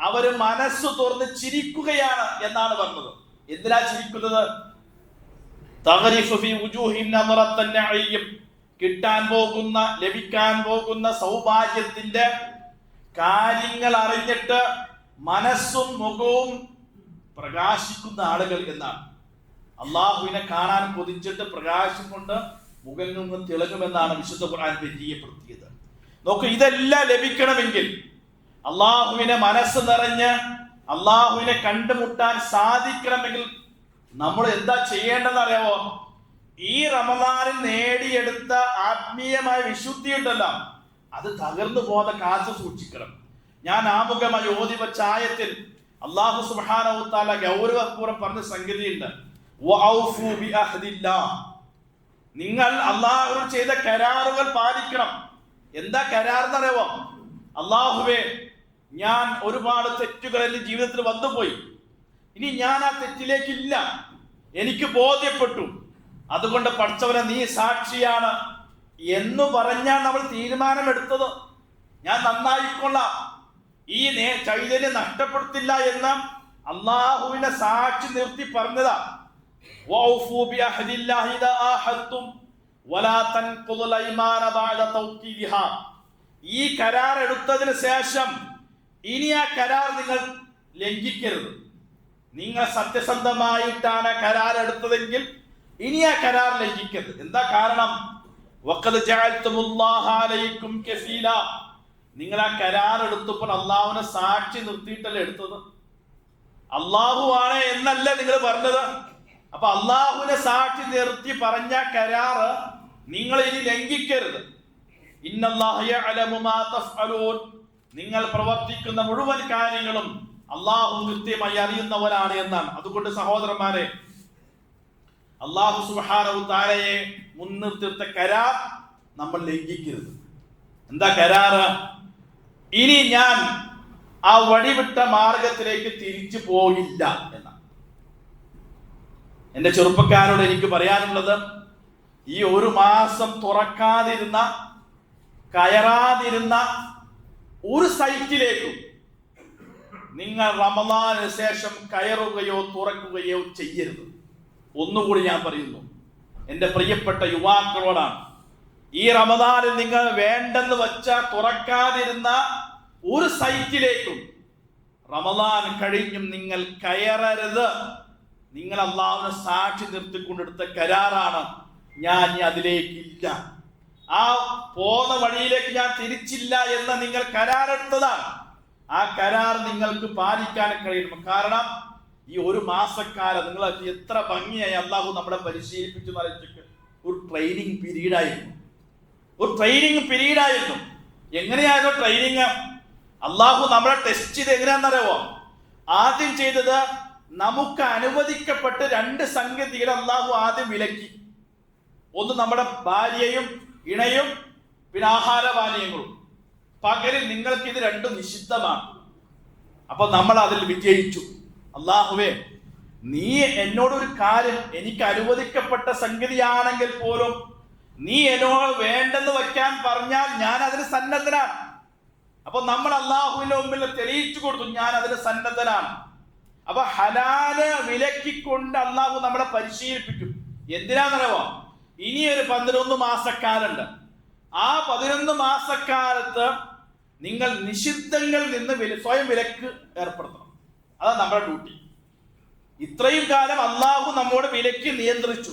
അവര് മനസ്സ് തുറന്ന് ചിരിക്കുകയാണ് എന്നാണ് പറഞ്ഞത്. എന്തിനാ ചിരിക്കുന്നത്? കിട്ടാൻ പോകുന്ന, ലഭിക്കാൻ പോകുന്ന സൗഭാഗ്യത്തിന്റെ കാര്യങ്ങൾ അറിഞ്ഞിട്ട് മനസ്സും മുഖവും പ്രകാശിക്കുന്ന ആളുകൾ എന്നാണ്. അള്ളാഹുവിനെ കാണാൻ കൊതിച്ചിട്ട് പ്രകാശം കൊണ്ട് മുഖം നിന്ന് തിളങ്ങുമെന്നാണ് വിശുദ്ധ ഖുർആൻ പരിചയപ്പെടുത്തിയത്. നോക്കൂ, ഇതെല്ലാം ലഭിക്കണമെങ്കിൽ, അള്ളാഹുവിനെ മനസ്സ് നിറഞ്ഞ് അള്ളാഹുവിനെ കണ്ടുമുട്ടാൻ സാധിക്കണമെങ്കിൽ നമ്മൾ എന്താ ചെയ്യേണ്ടതെന്ന് അറിയാമോ? ഈ റമദാനിൽ നേടിയെടുത്ത ആത്മീയമായ വിശുദ്ധി ഉണ്ടല്ലോ, അത് തകർന്നു പോകാതെ കാത്തു സൂക്ഷിക്കണം. ഞാൻ ആമുഖമായി ഓതി വച്ച ആയത്തിൽ അല്ലാഹു സുബ്ഹാനഹു വ തആല ഗൗരവപൂർവ്വം പറഞ്ഞ സംഗതിയുണ്ട്. വഔഫു ബിഅഹ്ദില്ലാഹ്, നിങ്ങൾ അല്ലാഹുവോട് ചെയ്ത കരാറുകൾ പാലിക്കണം. എന്താ കരാർ എന്നറിയാമോ? അല്ലാഹുവേ, ഞാൻ ഒരുപാട് തെറ്റുകൾ എന്റെ ജീവിതത്തിൽ വന്നുപോയി, ഇനി ഞാൻ ആ തെറ്റിലേക്കില്ല, എനിക്ക് ബോധ്യപ്പെട്ടു, അതുകൊണ്ട് പഠിച്ചവനെ നീ സാക്ഷിയാണ് എന്ന് പറഞ്ഞാൽ നമ്മൾ തീരുമാനമെടുത്തത്. ഞാൻ നന്നായിക്കൊള്ളാം, ഈ ചൈതന്യം നഷ്ടപ്പെടുത്തില്ല എന്ന് അള്ളാഹുവിനെ സാക്ഷി നിർത്തി പറഞ്ഞതാ. ഈ കരാർ എടുത്തതിന് ശേഷം ഇനി ആ കരാർ നിങ്ങൾ ലംഘിക്കരുത്. നിങ്ങൾ സത്യസന്ധമായിട്ടാണ് കരാർ എടുത്തതെങ്കിൽ ഇനി ആ കരാർ ലംഘിക്കരുത്. എന്താ കാരണം? നിങ്ങൾ ആ കരാർ എടുത്തപ്പോൾ അള്ളാഹുവിനെ സാക്ഷി നിർത്തിയിട്ടല്ലേ എടുത്തത്? അള്ളാഹു ആണ് എന്നല്ല നിങ്ങൾ പറഞ്ഞത്. അപ്പൊ അള്ളാഹുവിനെ സാക്ഷി നിർത്തി പറഞ്ഞ കരാറ് നിങ്ങൾ ഇനി ലംഘിക്കരുത്. ഇന്നല്ലാഹു യഅലമു മാ തഫ്അലൂൻ, നിങ്ങൾ പ്രവർത്തിക്കുന്ന മുഴുവൻ കാര്യങ്ങളും അള്ളാഹു കൃത്യമായി അറിയുന്നവനാണ് എന്നാണ്. അതുകൊണ്ട് സഹോദരന്മാരെ, അള്ളാഹു സുബ്ഹാനഹു തആലയെ മുൻനിർത്തിയ കരാർ നമ്മൾ ലംഘിക്കരുത്. എന്താ കരാറ്? ഇനി ഞാൻ ആ വഴിവിട്ട മാർഗത്തിലേക്ക് തിരിച്ചു പോകില്ല എന്നാണ്. എന്റെ ചെറുപ്പക്കാരോട് എനിക്ക് പറയാനുള്ളത്, ഈ ഒരു മാസം തുറക്കാതിരുന്ന, കയറാതിരുന്ന ഒരു സൈറ്റിലേക്കും നിങ്ങൾ റമദാന് ശേഷം കയറുകയോ തുറക്കുകയോ ചെയ്യരുത്. ഒന്നുകൂടി ഞാൻ പറയുന്നു, എൻ്റെ പ്രിയപ്പെട്ട യുവാക്കളോടാണ്. ഈ റമദാനിൽ നിങ്ങൾ വേണ്ടെന്ന് വച്ച തുറക്കാതിരുന്ന ഒരു സൈറ്റിലേക്കും റമദാൻ കഴിഞ്ഞും നിങ്ങൾ കയറരുത്. നിങ്ങൾ അല്ലാഹുവിനെ സാക്ഷി നിർത്തിക്കൊണ്ടെടുത്ത കരാറാണ്. ഞാൻ അതിലേക്കില്ല, ആ പോന്ന വഴിയിലേക്ക് ഞാൻ തിരിച്ചില്ല എന്ന് നിങ്ങൾ കരാറെടുത്തതാണ്. ആ കരാർ നിങ്ങൾക്ക് പാലിക്കാൻ കഴിയണം. കാരണം ഈ ഒരു മാസക്കാലം നിങ്ങൾ എത്ര ഭംഗിയായി അള്ളാഹു നമ്മളെ പരിശീലിപ്പിച്ചു നയിച്ചിട്ട് ഒരു ട്രെയിനിങ് പീരീഡായിരുന്നു. എങ്ങനെയായിരുന്നു ട്രെയിനിങ്? അള്ളാഹു നമ്മളെ ടെസ്റ്റ് ചെയ്ത് എങ്ങനെയാണെന്നറിയാമോ? ആദ്യം ചെയ്തത്, നമുക്ക് അനുവദിക്കപ്പെട്ട 2 സംഗതികൾ അള്ളാഹു ആദ്യം വിലക്കി. ഒന്ന് നമ്മുടെ ഭാര്യയും ഇണയും, പിന്നെ ആഹാരപാനീയങ്ങളും. പകരം നിങ്ങൾക്ക് ഇത് 2 നിഷിദ്ധമാണ്. അപ്പൊ നമ്മൾ അതിൽ വിജയിച്ചു. അള്ളാഹുവേ, നീ എന്നോടൊരു കാര്യം, എനിക്ക് അനുവദിക്കപ്പെട്ട സംഗതിയാണെങ്കിൽ പോലും നീ എന്നോട് വേണ്ടെന്ന് വയ്ക്കാൻ പറഞ്ഞാൽ ഞാൻ അതിന് സന്നദ്ധനാണ്. അപ്പൊ നമ്മൾ അള്ളാഹുവിന്റെ മുമ്പിൽ തെളിയിച്ചു കൊടുത്തു, ഞാൻ അതിന് സന്നദ്ധനാണ്. അപ്പൊ ഹലാല് വിലക്കിക്കൊണ്ട് അള്ളാഹു നമ്മളെ പരിശീലിപ്പിക്കും. എന്തിനാണെന്നറിയോ? ഇനി ഒരു 11 മാസക്കാലുണ്ട്. ആ 11 മാസക്കാലത്ത് നിങ്ങൾ നിഷിദ്ധങ്ങളിൽ നിന്ന് സ്വയം വിലക്ക് ഏർപ്പെടുത്തണം. അതാണ് നമ്മുടെ ഡ്യൂട്ടി. ഇത്രയും കാലം അള്ളാഹു നമ്മോട് വിലക്ക് നിയന്ത്രിച്ചു,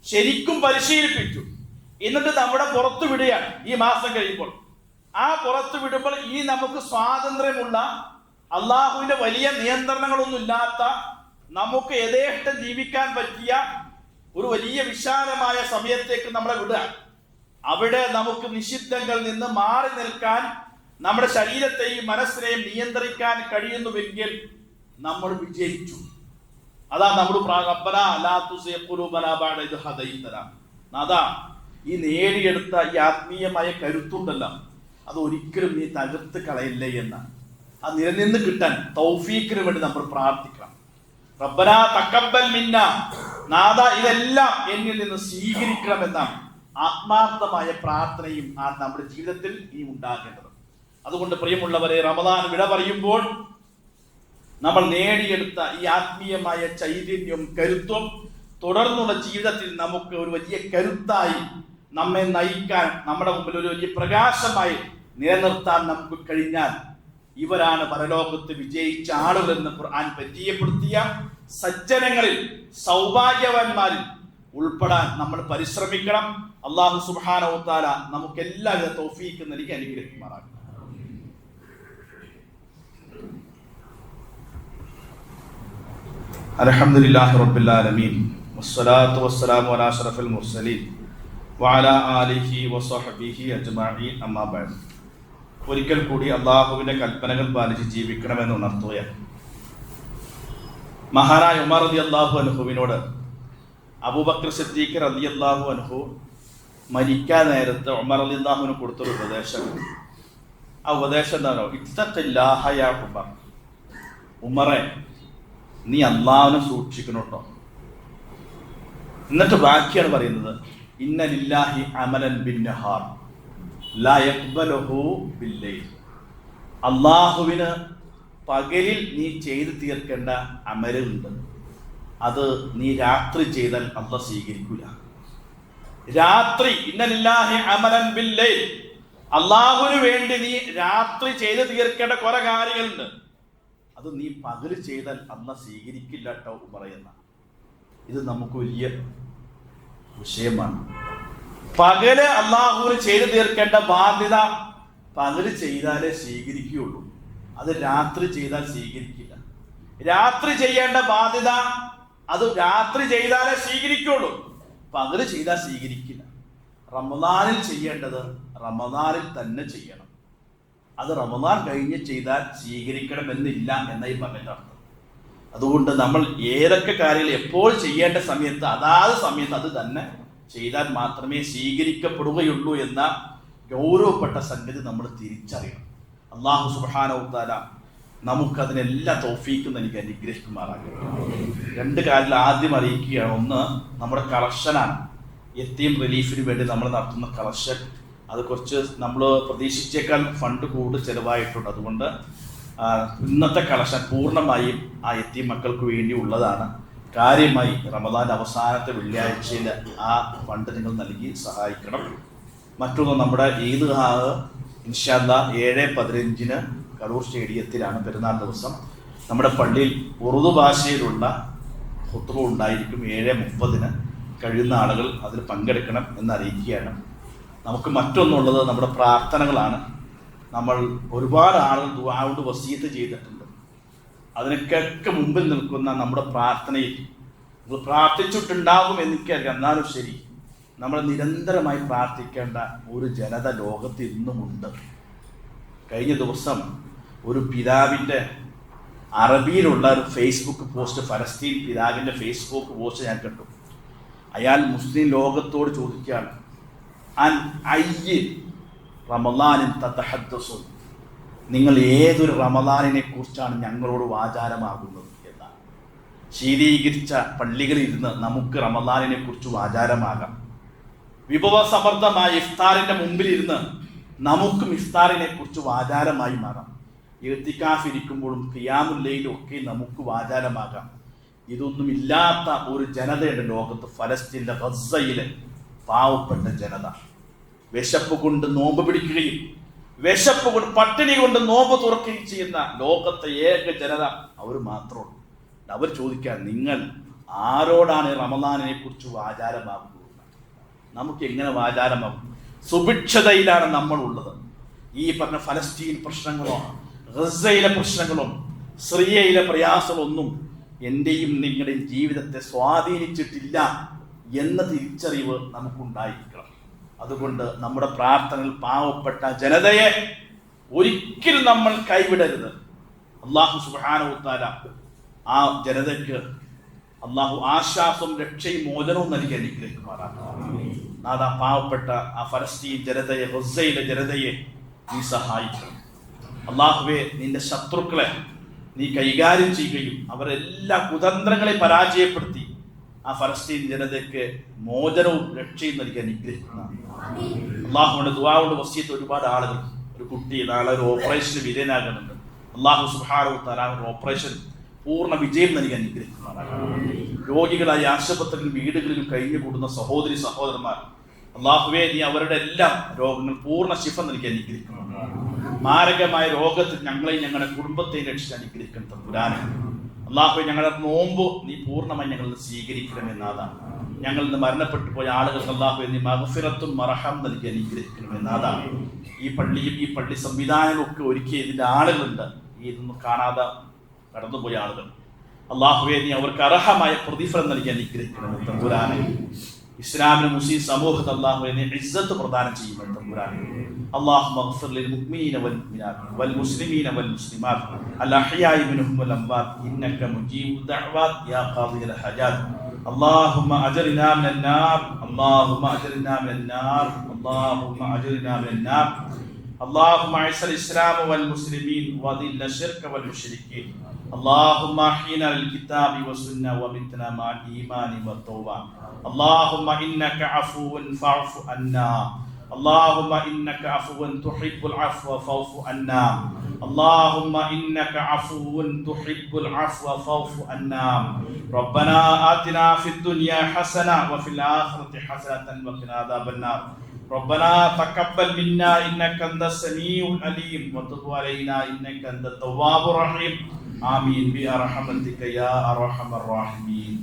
ശരിക്കും പരിശീലിപ്പിച്ചു. എന്നിട്ട് നമ്മുടെ പുറത്തു വിടുകയാണ് ഈ മാസം കഴിയുമ്പോൾ. ആ പുറത്തു വിടുമ്പോൾ ഇനി നമുക്ക് സ്വാതന്ത്ര്യമുള്ള, അള്ളാഹുവിന്റെ വലിയ നിയന്ത്രണങ്ങളൊന്നും ഇല്ലാത്ത, നമുക്ക് യഥേഷ്ടം ജീവിക്കാൻ പറ്റിയ ഒരു വലിയ വിശാലമായ സമയത്തേക്ക് നമ്മളെ വിടുക. അവിടെ നമുക്ക് നിഷിദ്ധങ്ങളിൽ നിന്ന് മാറി നിൽക്കാൻ, നമ്മുടെ ശരീരത്തെയും മനസ്സിനെയും നിയന്ത്രിക്കാൻ കഴിയുന്നുവെങ്കിൽ നമ്മൾ വിജയിച്ചു. അതാ നമ്മുടെ അതാ ഈ നേടിയെടുത്ത ഈ ആത്മീയമായ കരുത്തുണ്ടല്ലോ, അത് ഒരിക്കലും നീ തകർത്ത് കളയില്ലേ എന്ന്, അത് നിലനിന്ന് കിട്ടാൻ തൗഫീഖിന് വേണ്ടി നമ്മൾ പ്രാർത്ഥിക്കണം. റബ്ബനാ തഖബ്ബൽ മിന്നാ, നാദാ ഇതെല്ലാം എന്നിൽ നിന്ന് സ്വീകരിക്കണമെന്നാണ് ആത്മാർത്ഥമായ പ്രാർത്ഥനയും നമ്മുടെ ജീവിതത്തിൽ ഇനി ഉണ്ടാകേണ്ടത്. അതുകൊണ്ട് പ്രിയമുള്ളവരെ, റമദാൻ വിട പറയുമ്പോൾ നമ്മൾ നേടിയെടുത്ത ഈ ആത്മീയമായ ചൈതന്യവും കരുത്വം തുടർന്നുള്ള ജീവിതത്തിൽ നമുക്ക് ഒരു വലിയ കരുത്തായി നമ്മെ നയിക്കാൻ, നമ്മുടെ മുമ്പിൽ ഒരു വലിയ പ്രകാശമായി നിലനിർത്താൻ നമുക്ക് കഴിഞ്ഞാൽ, ഇവരാണ് പരലോകത്ത് വിജയിച്ച ആളുകളെന്ന് ഖുർആൻ പരിചയപ്പെടുത്തിയ സജ്ജനങ്ങളിൽ, സൗഭാഗ്യവാന്മാരിൽ ഉൾപ്പെടാൻ നമ്മൾ പരിശ്രമിക്കണം. അല്ലാഹു സുബ്ഹാനഹു വ തആല നമുക്ക് എല്ലാവിധ തൗഫീഖ് നൽകി അനുഗ്രഹിക്കുമാറാകട്ടെ. അൽഹംദുലില്ലാഹി റബ്ബിൽ ആലമീൻ വസ്സലാത്തു വസ്സലാമു അലാ അഷ്റഫിൽ മുർസലീൻ വഅലാ ആലിഹി വസഹ്ബിഹി അജ്മഈൻ. അമ്മാ ബഅദ്. ഒരിക്കൽ കൂടി അള്ളാഹുവിന്റെ കൽപ്പനകൾ പാലിച്ച് ജീവിക്കണമെന്ന് ഉണർത്തുകയാണ്. മഹാനായ ഉമർ റളിയല്ലാഹു അൻഹുവിനോട് അബൂബക്കർ സിദ്ദീഖ് റളിയല്ലാഹു അൻഹു മരിക്കാൻ നേരത്ത് ഉമർ റളിയല്ലാഹുവിന് കൊടുത്തൊരു ഉപദേശം. ആ ഉപദേശം എന്താണോ? ഇത്തഖില്ലാഹ യാ ഉമർ, ഉമറെ നീ അള്ളാഹുവിനെ സൂക്ഷിക്കണം കേട്ടോ. എന്നിട്ട് ബാക്കിയാണ് പറയുന്നത്, ഇന്ന ലില്ലാഹി അമലൻ ബിന്നഹാർ ലാ യഖ്ബലുഹു ബില്ലൈൽ. അള്ളാഹുവിന് പകലിൽ നീ ചെയ്തു തീർക്കേണ്ട അമലുണ്ട്, അത് നീ രാത്രി ചെയ്താൽ അള്ളാഹ് സ്വീകരിക്കൂല. രാത്രി, ഇന്ന ലില്ലാഹി അമലൻ ബില്ലൈൽ, അള്ളാഹുവിന് വേണ്ടി നീ രാത്രി ചെയ്തു തീർക്കേണ്ട കുറെ കാര്യങ്ങളുണ്ട്, അത് നീ പകല് ചെയ്താൽ അള്ളാഹ് സ്വീകരിക്കില്ല കേട്ടോ പറയുന്ന. ഇത് നമുക്ക് വലിയ വിഷയമാണ്. പകല് അള്ളാഹുവിന് ചെയ്തു തീർക്കേണ്ട ബാധ്യത പകല് ചെയ്താലേ സ്വീകരിക്കുകയുള്ളൂ, അത് രാത്രി ചെയ്താൽ സ്വീകരിക്കില്ല. രാത്രി ചെയ്യേണ്ട ബാധ്യത അത് രാത്രി ചെയ്താലേ സ്വീകരിക്കുള്ളൂ, പകല് ചെയ്താൽ സ്വീകരിക്കില്ല. റമദാനിൽ ചെയ്യേണ്ടത് റമദാനിൽ തന്നെ ചെയ്യണം. അത് റമദാൻ കഴിഞ്ഞ് ചെയ്താൽ സ്വീകരിക്കണമെന്നില്ല എന്നായി പറഞ്ഞിട്ടാണ്. അതുകൊണ്ട് നമ്മൾ ഏതൊക്കെ കാര്യങ്ങൾ എപ്പോൾ ചെയ്യേണ്ട സമയത്ത് അതാത് സമയത്ത് അത് തന്നെ ചെയ്താൽ മാത്രമേ സ്വീകരിക്കപ്പെടുകയുള്ളൂ എന്ന ഗൗരവപ്പെട്ട സംഗതി നമ്മൾ തിരിച്ചറിയണം. അല്ലാഹു സുബ്ഹാനഹു വ തആല നമുക്കതിനെല്ലാം തൗഫീഖ് നൽകി അനുഗ്രഹിക്കുമാറാകട്ടെ. രണ്ട് കാര്യങ്ങൾ ആദ്യം അറിയിക്കുകയാണ്. ഒന്ന്, നമ്മുടെ കളക്ഷനാണ്. യതീം റിലീഫിന് വേണ്ടി നമ്മൾ നടത്തുന്ന കളക്ഷൻ, അത് കുറച്ച് നമ്മൾ പ്രതീക്ഷിച്ചേക്കാൾ ഫണ്ട് കൂടുതൽ ചിലവായിട്ടുണ്ട്. അതുകൊണ്ട് ഇന്നത്തെ കളക്ഷൻ പൂർണ്ണമായും ആ യതീം മക്കൾക്ക് വേണ്ടി ഉള്ളതാണ്. കാര്യമായി റമദാൻ അവസാനത്തെ വെള്ളിയാഴ്ചയിൽ ആ ഫണ്ട് നിങ്ങൾ നൽകി സഹായിക്കണം. മറ്റൊന്ന്, നമ്മുടെ ഈദ്ഗാഹ് ഇൻഷാ അല്ലാഹ് 7/15 കലൂർ സ്റ്റേഡിയത്തിലാണ് പെരുന്നാൾ ദിവസം. നമ്മുടെ പള്ളിയിൽ ഉറുദു ഭാഷയിലുള്ള ഖുത്ബ ഉണ്ടായിരിക്കും. 7:30 കഴിയുന്ന ആളുകൾ അതിൽ പങ്കെടുക്കണം എന്നറിയിക്കുകയാണ്. നമുക്ക് മറ്റൊന്നുള്ളത് നമ്മുടെ പ്രാർത്ഥനകളാണ്. നമ്മൾ ഒരുപാട് ആളുകൾ ദുആ കൊണ്ട് വസീയത്ത് ചെയ്തിട്ടുണ്ട്. അതിനൊക്കെ മുമ്പിൽ നിൽക്കുന്ന നമ്മുടെ പ്രാർത്ഥനയിൽ നിങ്ങൾ പ്രാർത്ഥിച്ചിട്ടുണ്ടാകും എനിക്കറിയാം. എന്നാലും ശരി, നമ്മൾ നിരന്തരമായി പ്രാർത്ഥിക്കേണ്ട ഒരു ജനത ലോകത്ത് ഇന്നുമുണ്ട്. കഴിഞ്ഞ ദിവസം ഒരു പിതാവിൻ്റെ അറബിയിലുള്ള ഒരു ഫേസ്ബുക്ക് പോസ്റ്റ്, ഫലസ്തീൻ പിതാവിൻ്റെ ഫേസ്ബുക്ക് പോസ്റ്റ് ഞാൻ കണ്ടു. അയാൾ മുസ്ലിം ലോകത്തോട് ചോദിക്കുകയാണ്, അൻ അയ്യ് റമളാനിൻ തതഹദ്ദസുൻ, നിങ്ങൾ ഏതൊരു റമളാനിനെ കുറിച്ചാണ് ഞങ്ങളോട് വാചാരമാകുന്നത് എന്നാണ്. ശീതീകരിച്ച പള്ളികളിൽ ഇരുന്ന് നമുക്ക് റമളാനിനെ കുറിച്ച് വാചാരമാകാം. വിഭവസമൃദ്ധമായ ഇഫ്താറിൻ്റെ മുമ്പിലിരുന്ന് നമുക്കും ഇഫ്താറിനെ കുറിച്ച് വാചാരമായി മാറാം. ഇഅ്തികാഫ് ഇരിക്കുമ്പോഴും ഖിയാമുൽ ലൈലും ഒക്കെ നമുക്ക് വാചാരമാകാം. ഇതൊന്നും ഇല്ലാത്ത ഒരു ജനതയുടെ ലോകത്ത്, ഫലസ്തീനിലെ ഗസയിലെ പാവപ്പെട്ട ജനത വിശപ്പ് കൊണ്ട് നോമ്പ് പിടിക്കുകയും വിശപ്പ് കൊണ്ട് പട്ടിണി കൊണ്ട് നോമ്പ് തുറക്കുകയും ചെയ്യുന്ന ലോകത്തെ ഏക ജനത അവർ മാത്രമുള്ളൂ. അവർ ചോദിക്കാൻ, നിങ്ങൾ ആരോടാണ് റമളാനിനെ കുറിച്ച് വാചാരമാകുന്നത്? നമുക്ക് എങ്ങനെ വാചാരമാകും? സുഭിക്ഷതയിലാണ് നമ്മൾ ഉള്ളത്. ഈ പറഞ്ഞ ഫലസ്തീൻ പ്രശ്നങ്ങളോ ഗസയിലെ പ്രശ്നങ്ങളോ സിറിയയിലെ പ്രയാസങ്ങളൊന്നും എൻ്റെയും നിങ്ങളുടെയും ജീവിതത്തെ സ്വാധീനിച്ചിട്ടില്ല എന്ന തിരിച്ചറിവ് നമുക്കുണ്ടായിരിക്കണം. അതുകൊണ്ട് നമ്മുടെ പ്രാർത്ഥനകൾ പാവപ്പെട്ട ജനതയെ ഒരിക്കലും നമ്മൾ കൈവിടരുത്. അല്ലാഹു സുബ്ഹാനഹു വ തആല ആ ജനതയ്ക്ക് അല്ലാഹു ആശ്വാസവും രക്ഷയും മോചനവും നൽകി അനുഗ്രഹിക്കുമാറാകട്ടെ. നാദാ പാവപ്പെട്ട ആ ഫലസ്തീൻ ജനതയെ, ഗസയിലെ ജനതയെ നീ സഹായിക്കണം. അല്ലാഹുവേ, നിന്റെ ശത്രുക്കളെ നീ കൈകാര്യം ചെയ്യുകയും അവരെല്ലാ കുതന്ത്രങ്ങളെ പരാജയപ്പെടുത്തി ആ ഫലസ്തീൻ ജനതയ്ക്ക് മോചനവും രക്ഷയും നൽകി അനുഗ്രഹിക്കുന്ന അല്ലാഹുവിന്റെ ദുആ കൊണ്ട് വസിയത്ത് ഒരുപാട് ആളുകൾ, ഒരു കുട്ടി നാളെ ഒരു ഓപ്പറേഷന് വിധേയനാകുന്നുണ്ട്. അല്ലാഹു സുബ്ഹാനഹു വ തആല ഒരു ഓപ്പറേഷൻ പൂർണ്ണ വിജയം നൽകി അനുഗ്രഹിക്കുമാറാകട്ടെ. രോഗികളായ ആശുപത്രികളിലും വീടുകളിലും കഴിഞ്ഞു കൂടുന്ന സഹോദരി സഹോദരന്മാർ, അല്ലാഹുവേ, നീ അവരുടെ എല്ലാം രോഗങ്ങൾ പൂർണ്ണ ശിഫ നൽകി അനുഗ്രഹിക്കണം. മാരകമായ രോഗത്തിൽ ഞങ്ങളെയും ഞങ്ങളുടെ കുടുംബത്തെയും രക്ഷിച്ച് അനുഗ്രഹിക്കണം തമ്പുരാനെ. അല്ലാഹുവേ, ഞങ്ങളുടെ നോമ്പ് നീ പൂർണ്ണമായി ഞങ്ങളിൽ സ്വീകരിക്കണമെന്നാതാണ്. ഞങ്ങളിൽ നിന്ന് മരണപ്പെട്ടു പോയ ആളുകൾക്ക് അല്ലാഹുവേ നീ മഗ്ഫിറത്തും മർഹം നൽകി അനുഗ്രഹിക്കണമെന്നാതാണ്. ഈ പള്ളിയും ഈ പള്ളി സംവിധാനവും ഒക്കെ ഒരുക്കിയ ഇതിൻ്റെ ആളുകളുണ്ട്, ഈ ഇതൊന്നും കാണാതെ കടന്നുപോയ ആളുകൾ. അല്ലാഹുവേ, നീ അവർക്ക് അർഹമായ പ്രതിഫലം നൽകി അനുഗ്രഹിക്കണം തമ്പുരാനെ. ഇസ്ലാമിന് മുസ്ലിം സമൂഹത്തെ അല്ലാഹുവേ നീ ഇസ്സത്ത് പ്രദാനം ചെയ്യുമെന്ന് തമ്പുരാനെ. اللهم اغفر للمؤمنين والمؤمنات والمسلمين والمسلمات الأحياء منهم والأموات إنك مجيب الدعوات يا قاضي الحاجات. اللهم أجرنا من النار، اللهم أجرنا من النار، اللهم أجرنا من النار. اللهم أعز الإسلام والمسلمين وأذل الشرك والمشركين. اللهم أحينا للكتاب والسنة ومتنا مع الإيمان والتوبة. اللهم إنك عفو فاعف عنا. اللهم إنك عفو تحب العفو فاعف عنا. اللهم إنك عفو تحب العفو فاعف عنا. ربنا آتنا في الدنيا حسنة وفي الآخرة حسنة وقنا عذاب النار. ربنا تقبل منا إنك أنت السميع العليم وتب علينا إنك أنت التواب الرحيم. آمين برحمتك يا أرحم الراحمين.